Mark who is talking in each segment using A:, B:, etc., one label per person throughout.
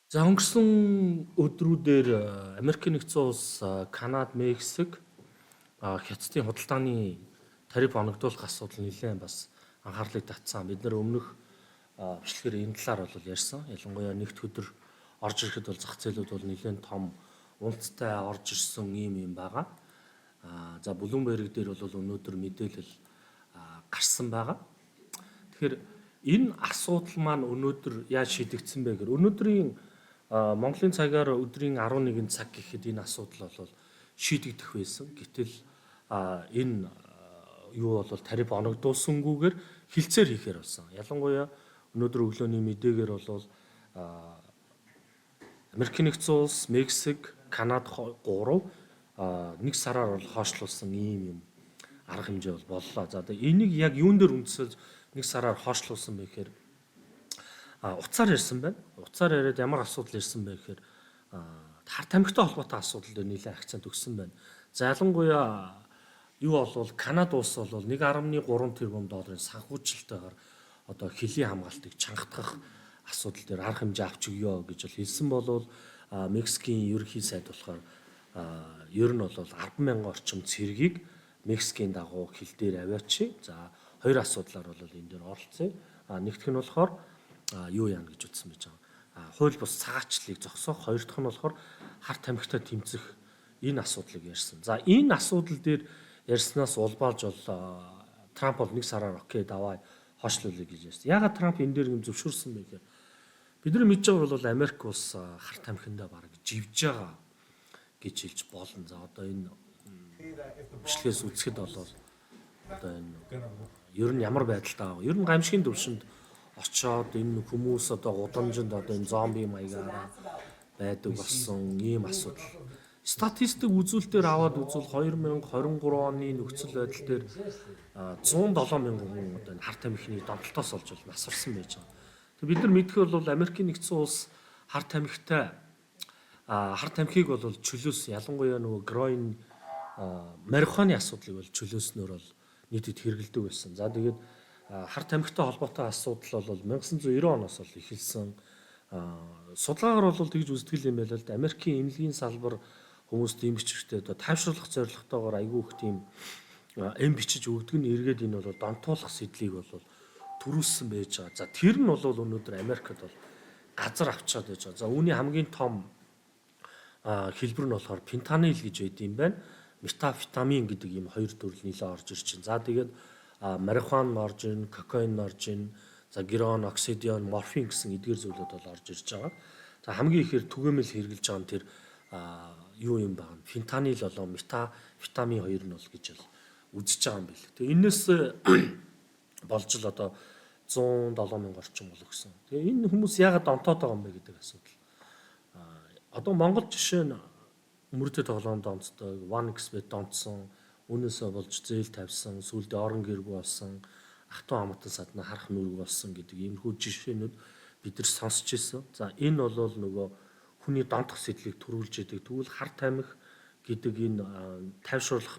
A: За өнгөрсөн өдрүүдээр Америкийн нэгдсэн улс, Канада, Мексик, Хятадын худалдааны тариф оногдуулах асуудал нэлээд бас анхаарлыг татсан. Бид нэр өмнөх бичлэгээр энэ талаар бол ярьсан. Ялангуяа нэгд өдөр орж ирэхэд бол зах зээлүүд бол нэлээд том унцтай орж ирсэн юм байгаа. За Bloomberg дээр бол өнөөдөр мэдээлэл гарсан байгаа. Тэгэхээр энэ асуудал маань өнөөдөр яаж шийдэгдсэн бэ гэхээр өнөөдрийн Монголын цагаар өдрийн 11 цаг гэхэд энэ асуудал бол шийдэгдэх байсан. Гэтэл энэ юу бол тариф оногдуулсангүйгээр хилцээр хийхээр болсон. Ялангуяа өнөөдөр өглөөний мэдээгээр бол Америкийн нэгдсэн улс, Мексик, Канада 3 нэг сараар бол хойшлуулсан ийм арга хэмжээ бол боллоо. За энийг яг юун дээр үндэслэж нэг сараар хойшлуулсан бэ гэхээр уцаар ярьсан байна. Уцаар яриад ямар асуудал ирсэн бэ гэхээр хар тамхитай холбоотой асуудал дээр нэлээд акцент өгсөн байна. За ялангуяа юу болвол Канада улс бол 1.3 тэрбум долларын санхүүжилтээр одоо хөлийн хамгаалтыг чангатгах асуудал дээр арга хэмжээ авч өгөө гэж бол хэлсэн болвол Мексикийн ерөнхий сайд болохоор ер нь бол 10,000 орчим цэргийг Мексикийн дагуу хил дээр аваачи. За хоёр асуудлаар бол энэ дээр оролцъё. Нэгдүгээр нь болохоор юу яана гэж утсан байж байгаа. Хууль бус цагаачлалыг зогсоох, хоёр дахь нь болохоор хар тамхитай тэмцэх энэ асуудлыг ярьсан. За энэ асуудал дээр ярьснаас улбаалж бол Трамп бол нэг сараар окей давай хойшлуулъя гэж ярьсан. Яагаад Трамп энэ дээр юм зөвшөөрсөн бэ гэхээр бид нар мэдж байгаа бол Америк улс хар тамхиндаа бараг живж байгаа гэж хэлж болно. За одоо энэ бичлэгээс үзэхэд бол одоо энэ ер нь ямар байдалтай байгаа. Ер нь гамшигын төвшөнд очоод энэ хүмүүс одоо гудамжинд одоо энэ зомби маягаараа байдаг болсон ийм асуудал. Статистик үзүүлэлтээр аваад үзвэл 2023 оны нөхцөл байдал дээр 107 мянган хүн одоо энэ хар тамхины донтолтоос олж бол насварсан байж байгаа. Тэг бид нар мэдэх бол Америкийн нэгдсэн улс хар тамхиг бол чөлөөс ялангуяа нөгөө героин марихуаны асуудлыг бол чөлөөснөөр бол нийтэд хэрэгэлдэг байсан. За тэгээд хар тамхитай холбоотой асуудал бол 1990 оноос бол эхэлсэн. Судалгаагаар бол тэгж үздэг юм байл л да. Америкийн эмнэлгийн салбар хүмүүст ийм бичвэртэй одоо тайвшруулах зорилготойгоор айгүй их тийм эм бичиж өгдөг нь эргээд энэ бол донтуулах сэдлийг бол төрүүлсэн байж байгаа. За тэр нь бол өнөөдөр Америкт бол газар авчаад байж байгаа. За үүний хамгийн том хэлбэр нь болохоор фентанил гэж байд юм байна. Метамфетамин гэдэг ийм хоёр төрөл нэлээд орж ирж байна. За тэгээд марихуан орж ирнэ, кокаин орж ирнэ. За героин, оксидион, морфин гэсэн эдгээр зүйлүүд бол орж ирж байгаа. За хамгийн ихээр түгээмэл хэрэгжилж байгаа нь тэр юу юм баг. Фентанил болоо метамфетамин хоёр нь бол гэж бол үзэж байгаа юм бэл. Тэгээ энэс болж л одоо 107 мянга орчим бол өгсөн. Тэгээ энэ хүмүүс яагаад онтоод байгаа юм бэ гэдэг асуудал. Одоо Монгол жишээ нь мөрөдөд тоглоомд онцдог, 1xbet онцсон, үнээсээ болж зээл тавьсан, сүүлдээ орон гэргүй болсон, ах トゥ хамаатан садна харах нүрэг болсон гэдэг иймэрхүү жишээнүүд бид нар сонсч ирсэн. За энэ бол нөгөө хүний донтох сэтлийг төрүүлж яадаг. Тэгвэл хар тамхи гэдэг энэ тайвшруулах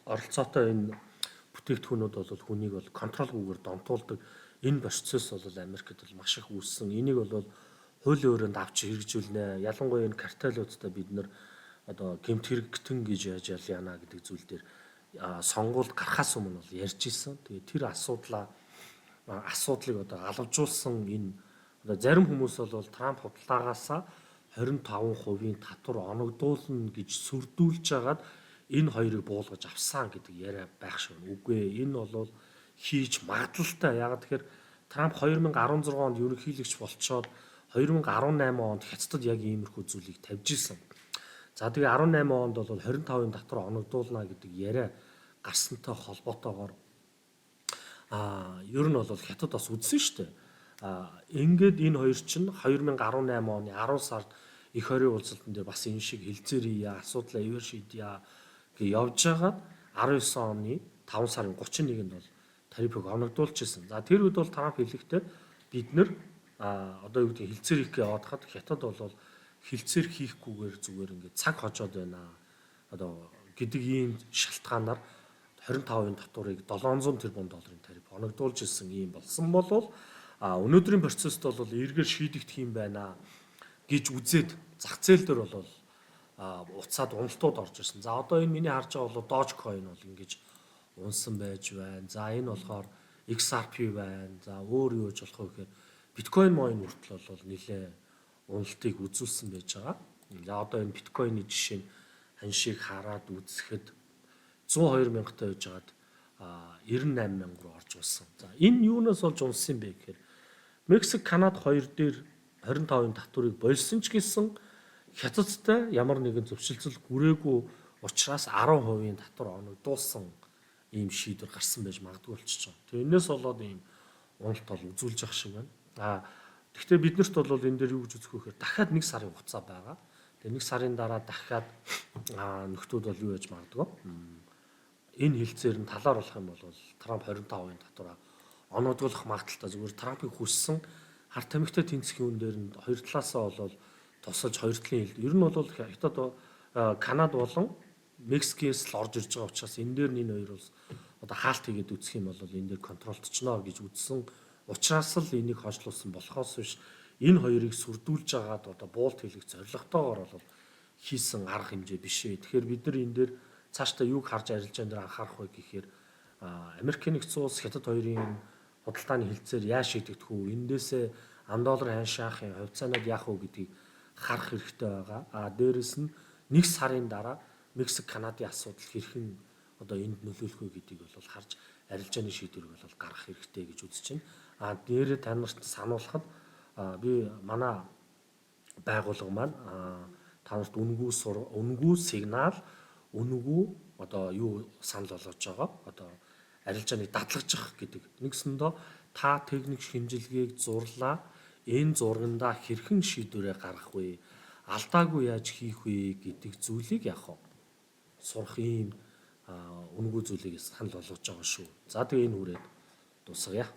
A: оролцоотой энэ бүтээгдэхүүнүүд бол хүнийг бол контролгүйгээр донтуулдаг. Энэ процесс бол Америкт бол маш их үүссэн. Энийг бол хуулийн өрөөнд авч хэрэгжүүлнэ. Ялангуяа энэ картелуудтай бид нар одоо гэмт хэрэгтэн гэж яаж яана гэдэг зүйл дээр сонгуульд гарахаас өмнө бол ярьж исэн. Тэгээ тэр асуудлыг одоо алавжуулсан энэ одоо зарим хүмүүс бол Трамп худалдаагаасаа 25% татвар оногдуулна гэж сүрдүүлж хагаад энэ хоёрыг буулгаж авсан гэдэг яриа байх шиг байна. Үгүй ээ, энэ бол хийж магадлалтай. Яагаад тэгэхээр Трамп 2016 онд ерөнхийлөгч болцоод 2018 онд Хятадд яг иймэрхүү зүйлийг тавьж исэн. За тэгээ 18 онд бол 25% татвар оногдуулна гэдэг яриа гарсантай холбоотойгоор ер нь бол Хятад бас үзсэн шүү дээ. Ингээд энэ хоёр чинь 2018 оны 10 сард их хорийн уулзалтан дээр бас энэ шиг хилцээр хийя, асуудлаа эвэр шийдъя гэж явж байгаад 19 оны 5 сарын 31-нд бол тарифыг оногдуулж ирсэн. За тэр үед бол Трамп хэлэхдээ бид нэр одоо юу гэдэг хилцээр хийх гэж яваад хад Хятад бол хилцээр хийхгүйгээр зүгээр ингээд цаг хожоод байна. Одоо гэдэг ийм шалтгаанаар 25% татварыг 700 тэрбум долларын тариф оногдуулж ирсэн юм болсон болвол Өнөөдрийн процессд бол эргээр шийдэгдэх юм байна гэж үзээд зах зээл дээр бол уцаад уналтууд орж ирсэн. За одоо энэ миний харж байгаа бол Dogecoin бол ингэж унсан байж байна. За энэ болохоор XRP байна. За өөр юу гэж болох вэ гэхээр Bitcoin моин хүртэл бол нэлээ уналтыг үзүүлсэн байж байгаа. За одоо энэ Bitcoin-ы жишээ нь ханшийг хараад үзэхэд 102 мянгатай байжгаад 98 мянга руу орж улсан. За энэ юунаас болж унсан бэ гэхээр Мексик, Канада хоёр дээр 25% татварыг больсон ч гэсэн хятадтай ямар нэгэн зөвшөлтсөл хүрээгүй учраас 10% татвар оногдуулсан ийм шийдвэр гарсан байж магадгүй болчихж байгаа. Тэгээ энэс болоод ийм уналт бол үзүүлж явах шиг байна. Гэхдээ биднэрт бол энэ дээр юу гэж үзэх вэ гэхээр дахиад 1 сарын хугацаа байгаа. Тэгээ 1 сарын дараа дахиад нөхдүүд бол юу яаж магадгүй. Энэ хилцээр нь талаар болох юм бол Трамп 25% татвараа оногдуулах магадaltaа зүгээр Трампыг хүссэн харт тамхитай тэнцэх юм дээр нь хоёр талаасаа бол тусалж хоёр талын хил. Ер нь бол хятад Канада болон Мексикээс л орж ирж байгаа учраас энэ дээр нь энэ хоёр улс одоо хаалт хийгээд үсэх юм бол энэ дээр контролтчноо гэж үзсэн учраас л энийг хойшлуулсан болохоос биш энэ хоёрыг сүрдүүлж байгаад одоо буулт хийх зорилготойгоор бол хийсэн арга хэмжээ биш ээ. Тэгэхээр бид нар энэ дээр цаашдаа юг харж арилжаан дээр анхаарах вэ гэхээр Америк нэгдсэн улс хятад хоёрын худалдааны хилцээр яаж шийдэгдэх үү? Эндээсээ $1 ханшаахын хувьцаанууд яах вэ гэдгийг харах хэрэгтэй байгаа. Дээрэс нь 1 сарын дараа Мексик, Канадын асуудал хэрхэн одоо энд нөлөөлөх вэ гэдгийг бол харж арилжааны шийдвэрийг бол гаргах хэрэгтэй гэж үзэж байна. Дээрээ та нарт сануулхад би манай байгууллага маань та нарт үнэгүй сигнал, үнэгүй одоо юу санал болгож байгаа. Одоо арилжааныг дадлгажих гэдэг. Нэгсэндээ та техник шинжилгээг зурлаа. Энэ зургандаа хэрхэн шийдвэрээ гаргах вэ? Алдаагүй яаж хийх вэ гэдэг зүйлийг яг сурах ийм үнэгүй зүйлийг санал болгож байгаа шүү. За тэгээ энэ үрээд дуусгая.